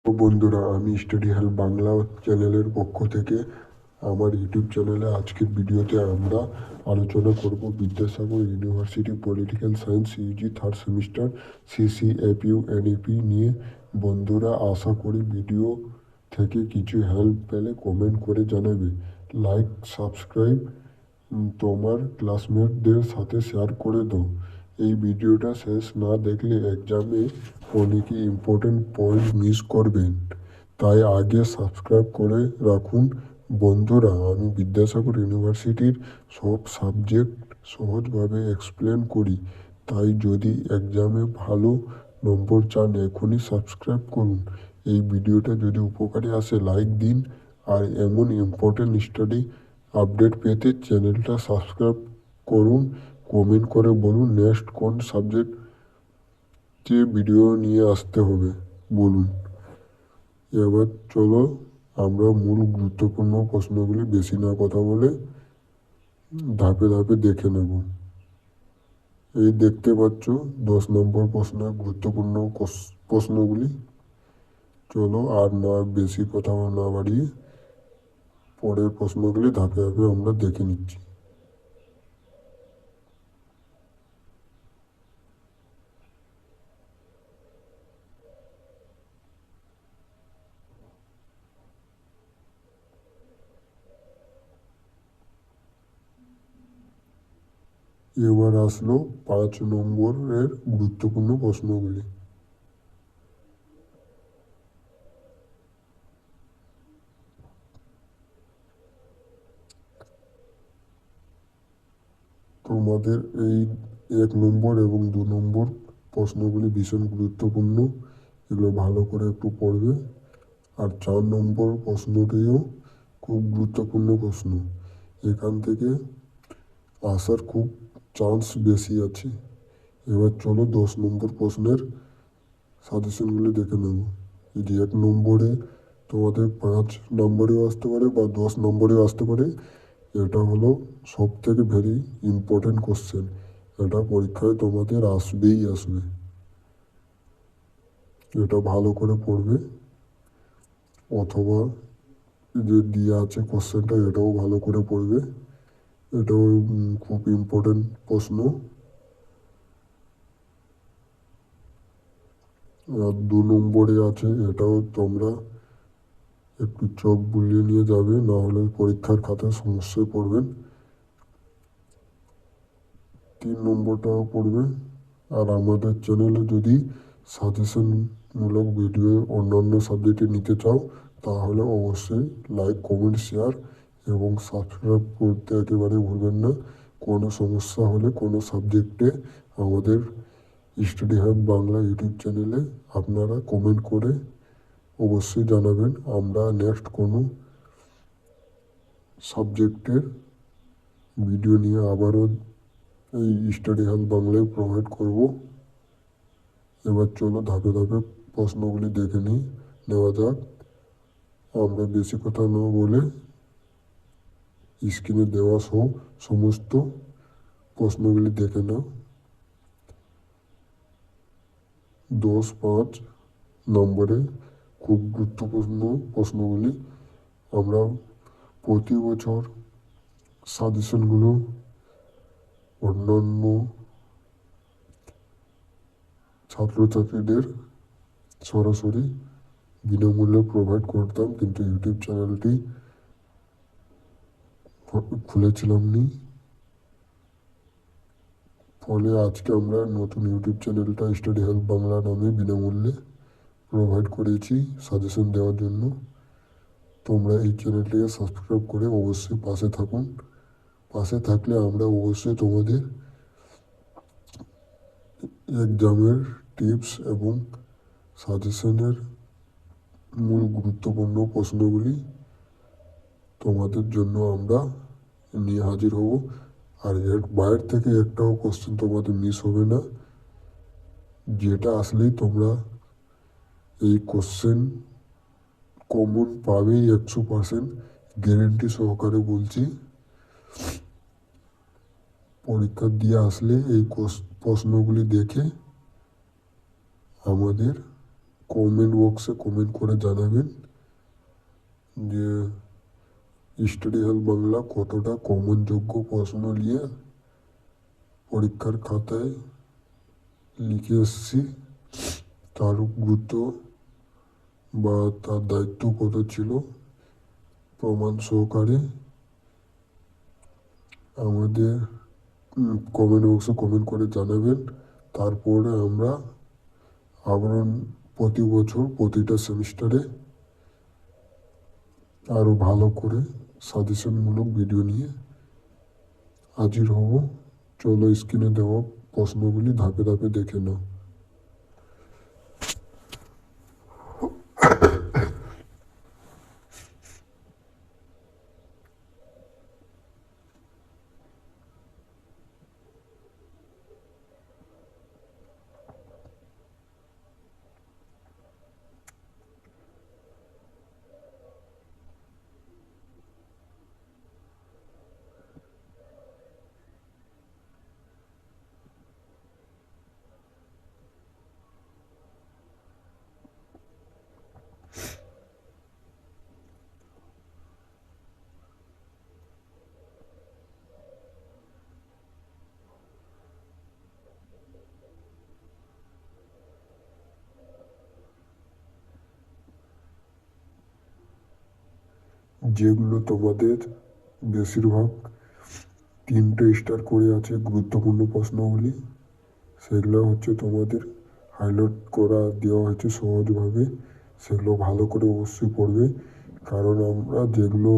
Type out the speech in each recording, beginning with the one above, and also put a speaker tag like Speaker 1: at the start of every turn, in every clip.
Speaker 1: তো বন্ধুরা, আমি স্টাডি হেল্প বাংলা চ্যানেলের পক্ষ থেকে আমার ইউটিউব চ্যানেলে আজকের ভিডিওতে আমরা আলোচনা করব Vidyasagar university political science UG third semester CCFU NEP নিয়ে। বন্ধুরা, আশা করি ভিডিও থেকে কিছু হেল্প পেলে কমেন্ট করে জানাবে। লাইক, সাবস্ক্রাইব, তোমার ক্লাসমেটদের সাথে শেয়ার করে দাও। এই ভিডিওটা শেষ না দেখলে এক্সামে অনেকে ইম্পর্টেন্ট পয়েন্ট মিস করবেন, তাই আগে সাবস্ক্রাইব করে রাখুন। বন্ধুরা, আমি বিদ্যাসাগর ইউনিভার্সিটির সব সাবজেক্ট সহজভাবে এক্সপ্লেন করি, তাই যদি এক্সামে ভালো নম্বর চান এখনই সাবস্ক্রাইব করুন। এই ভিডিওটা যদি উপকারী আসে লাইক দিন, আর এমন ইম্পর্টেন্ট স্টাডি আপডেট পেতে চ্যানেলটা সাবস্ক্রাইব করুন। কমেন্ট করে বলুন নেক্সট কোন সাবজেক্টে ভিডিও নিয়ে আসতে হবে বলুন। এবার চলো আমরা মূল গুরুত্বপূর্ণ প্রশ্নগুলি বেশি না কথা বলে ধাপে ধাপে দেখে নেব। এই দেখতে পাচ্ছ 10 নম্বর প্রশ্নের গুরুত্বপূর্ণ প্রশ্নগুলি। চলো আর না বেশি কথা না বাড়িয়ে পরের প্রশ্নগুলি ধাপে ধাপে আমরা দেখে নিচ্ছি। এবার আসলো 5 নম্বরের গুরুত্বপূর্ণ প্রশ্নগুলি। তোমাদের এই 1 নম্বর এবং 2 নম্বর প্রশ্নগুলি ভীষণ গুরুত্বপূর্ণ, এগুলো ভালো করে একটু পড়বে। আর 4 নম্বর প্রশ্নটিও খুব গুরুত্বপূর্ণ প্রশ্ন, এখান থেকে আসার খুব চান্স বেশি আছে। এবার চলো 10 নম্বর প্রশ্নের সাজেশনগুলি দেখে নেব। এই যে 1 নম্বরে তোমাদের 5 নম্বরেও আসতে পারে বা 10 নম্বরেও আসতে পারে। এটা হলো সব থেকে ভেরি ইম্পর্টেন্ট কোশ্চেন, এটা পরীক্ষায় তোমাদের আসবেই আসবে। এটা ভালো করে পড়বে, অথবা যে দেওয়া আছে কোশ্চেনটা এটাও ভালো করে পড়বে। এটাও খুব ইম্পর্টেন্ট প্রশ্ন। আর 2 নম্বরে আছে, এটাও তোমরা একটু চোখ বুলিয়ে নিয়ে যাবে, না হলে পরীক্ষার খাতায় সমস্যায় পড়বেন। 3 নম্বরটাও পড়বে। আর আমাদের চ্যানেলে যদি সাজেশনমূলক ভিডিও অন্যান্য সাবজেক্টে নিতে চাও তাহলে অবশ্যই লাইক, কমেন্ট, শেয়ার এবং সাবস্ক্রাইব করতে একেবারে ভুলবেন না। কোনো সমস্যা হলে কোনো সাবজেক্টে আমাদের স্টাডি হাব বাংলা ইউটিউব চ্যানেলে আপনারা কমেন্ট করে অবশ্যই জানাবেন। আমরা নেক্সট কোনো সাবজেক্টের ভিডিও নিয়ে আবারও এই স্টাডি হাব বাংলায় প্রোভাইড করব। এবার চলো ধাপে ধাপে প্রশ্নগুলি দেখে নেওয়া যাক। আমরা বেশি কথা না বলে স্ক্রিনে দেওয়া সমস্ত প্রশ্নগুলি দেখে নাও। 10-5 নম্বরে খুব গুরুত্বপূর্ণ প্রশ্নগুলি। আমরা প্রতি বছর সাজেশনগুলো অন্যান্য ছাত্রছাত্রীদের সরাসরি বিনামূল্যে প্রোভাইড করতাম, কিন্তু ইউটিউব চ্যানেলটি খুলেছিলাম নি, ফলে আজকে আমরা নতুন ইউটিউব চ্যানেলটা স্টাডি হেল্প বাংলা নামে বিনামূল্যে প্রোভাইড করেছি সাজেশন দেওয়ার জন্য। তোমরা এই চ্যানেলটিকে সাবস্ক্রাইব করে অবশ্যই পাশে থাকুন। পাশে থাকলে আমরা অবশ্যই তোমাদের এক্সামের টিপস এবং সাজেশনের মূল গুরুত্বপূর্ণ প্রশ্নগুলি তোমাদের জন্য আমরা নিয়ে হাজির হব। আর এর বাইরে থেকে একটাও কোশ্চেন তোমাদের মিস হবে না, যেটা আসলেই তোমরা এই কোশ্চেন কমন পাবেই 100%, গ্যারেন্টি সহকারে বলছি। পরীক্ষা দিয়ে আসলে এই প্রশ্নগুলি দেখে আমাদের কমেন্ট বক্সে কমেন্ট করে জানাবেন যে স্টাডি হেল্প বাংলা কতটা কমনযোগ্য প্রশ্ন নিয়ে পরীক্ষার খাতায় লিখে এসেছি, তার গুরুত্ব বা তার দায়িত্ব কত ছিল প্রমাণ সহকারে আমাদের কমেন্ট বক্সে কমেন্ট করে জানাবেন। তারপরে আমরা আবার প্রতি বছর প্রতিটা সেমিস্টারে আরও ভালো করে সাজেশনমূলক ভিডিও নিয়ে হাজির হব। চলো স্ক্রিনে দেওয়া প্রশ্নগুলি ধাপে ধাপে দেখে নাও। যেগুলো তোমাদের বেশিরভাগ 3টে স্টার করে আছে গুরুত্বপূর্ণ প্রশ্নগুলি, সেগুলো হচ্ছে তোমাদের হাইলাইট করা দেওয়া হয়েছে সহজভাবে। সেগুলো ভালো করে অবশ্যই পড়বে, কারণ আমরা যেগুলো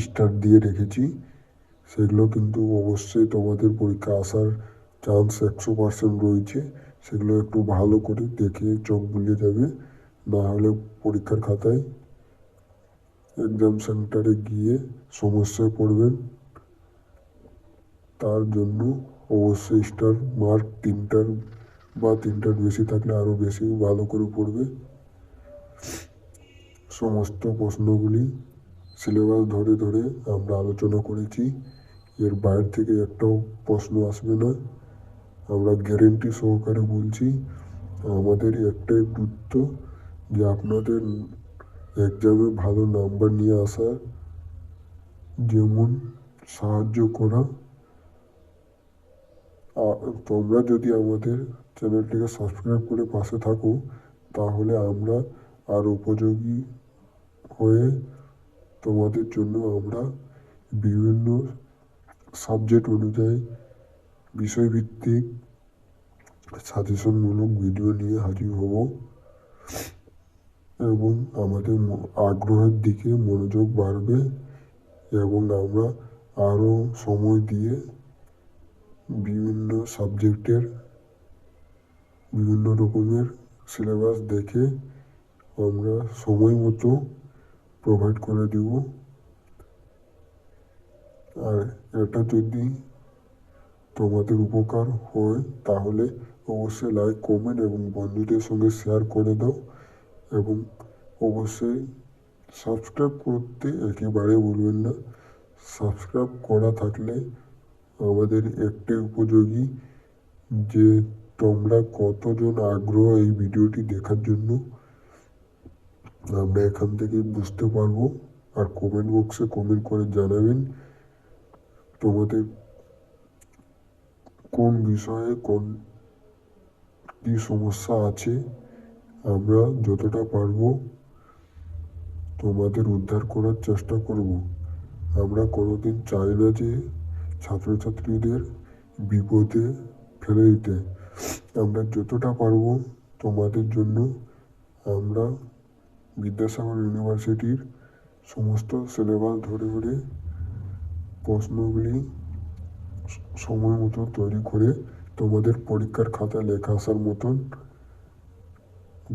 Speaker 1: স্টার দিয়ে রেখেছি সেগুলো কিন্তু অবশ্যই তোমাদের পরীক্ষা আসার চান্স 100% রয়েছে। সেগুলো একটু ভালো করে দেখে চোখ বুলিয়ে যাবে, না হলে পরীক্ষার খাতায় এক্সাম সেন্টারে গিয়ে সমস্যায় পড়বেন। তার জন্য অবশ্যই স্টার মার্ক 3টার বা 3টার বেশি থাকলে আরও বেশি ভালো করে পড়বে। সমস্ত প্রশ্নগুলি সিলেবাস ধরে ধরে আমরা আলোচনা করেছি, এর বাইরে থেকে একটাও প্রশ্ন আসবে না, আমরা গ্যারেন্টি সহকারে বলছি। আমাদের একটাই গুরুত্ব যে আপনাদের এক্সামে ভালো নাম্বার নিয়ে আসা, যেমন সাহায্য করা। তোমরা যদি আমাদের চ্যানেলটিকে সাবস্ক্রাইব করে পাশে থাকো, তাহলে আমরা আর উপযোগী হয়ে তোমাদের জন্য আমরা বিভিন্ন সাবজেক্ট অনুযায়ী বিষয়ভিত্তিক সাজেশনমূলক ভিডিও নিয়ে হাজির হব এবং আমাদের আগ্রহের দিকে মনোযোগ বাড়বে এবং আমরা আরও সময় দিয়ে বিভিন্ন সাবজেক্টের বিভিন্ন রকমের সিলেবাস দেখে আমরা সময় মতো প্রোভাইড করে দেব। আর এটা যদি তোমাদের উপকার হয় তাহলে অবশ্যই লাইক, কমেন্ট এবং বন্ধুদের সঙ্গে শেয়ার করে দাও এবং অবশ্যই সাবস্ক্রাইব করতে একেবারে ভুলবেন না। সাবস্ক্রাইব করা থাকলে আমাদের একটি উপযোগী যে তোমরা কতজন আগ্রহ এই ভিডিওটি দেখার জন্য আমরা এখান থেকে বুঝতে পারবো। আর কমেন্ট বক্সে কমেন্ট করে জানাবেন তোমাদের কোন বিষয়ে কী সমস্যা আছে। আমরা যতটা পারবো তোমাদের উদ্ধার করার চেষ্টা করব। আমরা কোনোদিন চাই না যে ছাত্রছাত্রীদের বিপদে ফেলে দিতে। আমরা যতটা পারবো তোমাদের জন্য আমরা বিদ্যাসাগর ইউনিভার্সিটির সমস্ত সিলেবাস ধরে ধরে প্রশ্নগুলি সময় মতো তৈরি করে তোমাদের পরীক্ষার খাতায় লেখা আসার মতন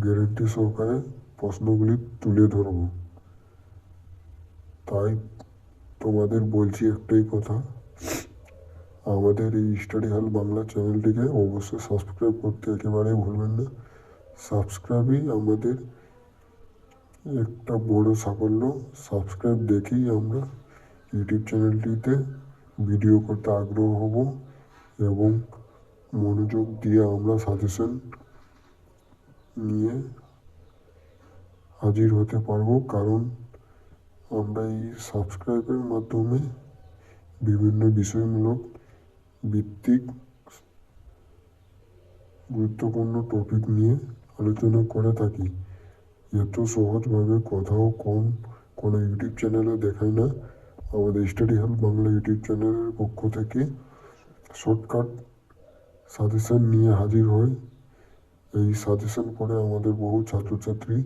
Speaker 1: গ্যারেন্টি সহকারে প্রশ্নগুলি তুলে ধরব। তাই তোমাদের বলছি একটাই কথা, আমাদের এই স্টাডি হল বাংলা চ্যানেলটিকে অবশ্যই সাবস্ক্রাইব করতে একেবারেই ভুলবেন না। সাবস্ক্রাইবই আমাদের একটা বড় সাফল্য। সাবস্ক্রাইব দেখেই আমরা ইউটিউব চ্যানেলটিতে ভিডিও করতে আগ্রহ হব এবং মনোযোগ দিয়ে আমরা সাজেশন নিয়ে হাজির হতে পারবো, কারণ আমরা এই সাবস্ক্রাইবের মাধ্যমে বিভিন্ন বিষয়মূলক ভিত্তিক গুরুত্বপূর্ণ টপিক নিয়ে আলোচনা করে থাকি। এত সহজভাবে কোথাও কোনো ইউটিউব চ্যানেলে দেখায় না। আমাদের স্টাডি হেল্প বাংলা ইউটিউব চ্যানেলের পক্ষ থেকে শর্টকাট সাজেশন নিয়ে হাজির হয়। এই সাজেশন পড়ে আমাদের বহু ছাত্রছাত্রী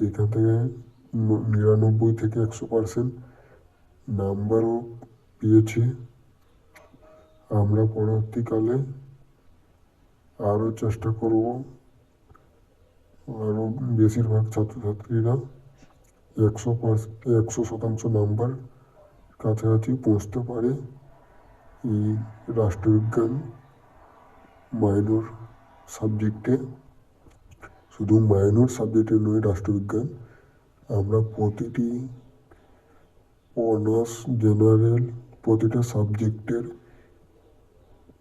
Speaker 1: এখান থেকে 99 থেকে 100% নাম্বারও পেয়েছে। আমরা পরবর্তীকালে আরও চেষ্টা করব আরও বেশিরভাগ ছাত্রছাত্রীরা 100% নাম্বার কাছাকাছি পৌঁছতে পারে এই রাষ্ট্রবিজ্ঞান মাইনর সাবজেক্টে। শুধু মাইনর সাবজেক্টে নয়, রাষ্ট্রবিজ্ঞান আমরা প্রতিটি অনার্স, জেনারেল প্রতিটা সাবজেক্টের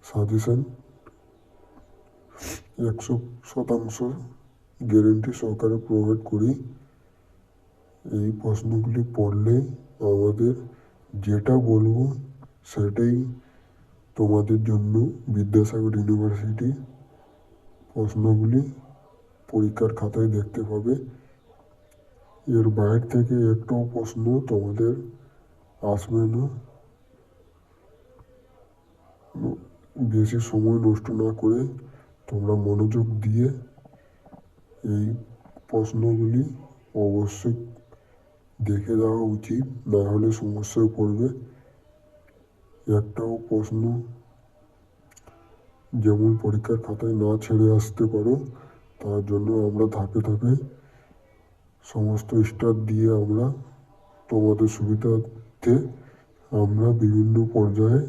Speaker 1: সাজেশন 100% গ্যারেন্টি সহকারে প্রোভাইড করি। এই প্রশ্নগুলি পড়লে আমাদের যেটা বলবো সেটাই তোমাদের জন্য বিদ্যাসাগর ইউনিভার্সিটি প্রশ্নগুলি পরীক্ষার খাতায় দেখতে পাবে। এর বাইরে থেকে একটাও প্রশ্ন তোমাদের আসবে না। বেশি সময় নষ্ট না করে তোমরা মনোযোগ দিয়ে এই প্রশ্নগুলি অবশ্যই দেখে দেওয়া উচিত, না হলে সমস্যায় পড়বে। একটাও প্রশ্ন যেমন পরীক্ষার খাতায় না ছেড়ে আসতে পারো, তার জন্য আমরা ধাপে ধাপে সমস্ত স্টার দিয়ে আমরা তোমাদের সুবিধার্থে আমরা বিভিন্ন পর্যায়ে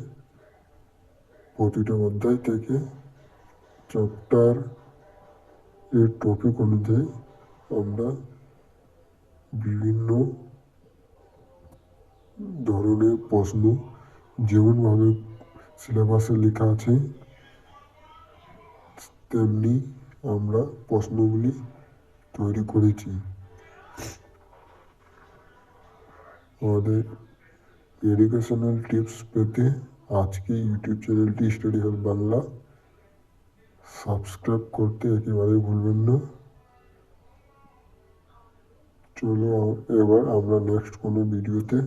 Speaker 1: প্রতিটা অধ্যায় থেকে চ্যাপ্টার এর টপিক অনুযায়ী আমরা বিভিন্ন ধরনের প্রশ্ন যেমনভাবে সিলেবাসে লেখা আছে তেমনি আমরা প্রশ্নগুলি তৈরি করেছি। আমাদের এডুকেশনাল টিপস পেতে আজকে ইউটিউব চ্যানেলটি স্টাডি হেল্প বাংলা সাবস্ক্রাইব করতে একেবারে ভুলবেন না। চলো এবার আমরা নেক্সট কোনো ভিডিওতে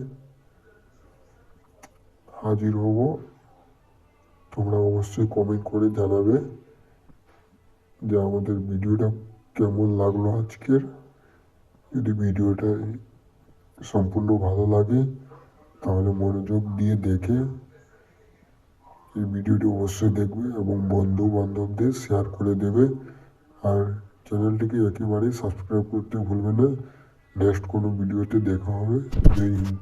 Speaker 1: হাজির হব। তোমরা অবশ্যই কমেন্ট করে জানাবে যে আমাদের ভিডিওটা কেমন লাগলো আজকের। যদি ভিডিওটা সম্পূর্ণ ভালো লাগে তাহলে মনোযোগ দিয়ে দেখে এই ভিডিওটি অবশ্যই দেখবে এবং বন্ধু বান্ধবদের শেয়ার করে দেবে। আর চ্যানেলটিকে একেবারেই সাবস্ক্রাইব করতে ভুলবে না। নেক্সট কোনো ভিডিওতে দেখা হবে। জয় হিন্দ।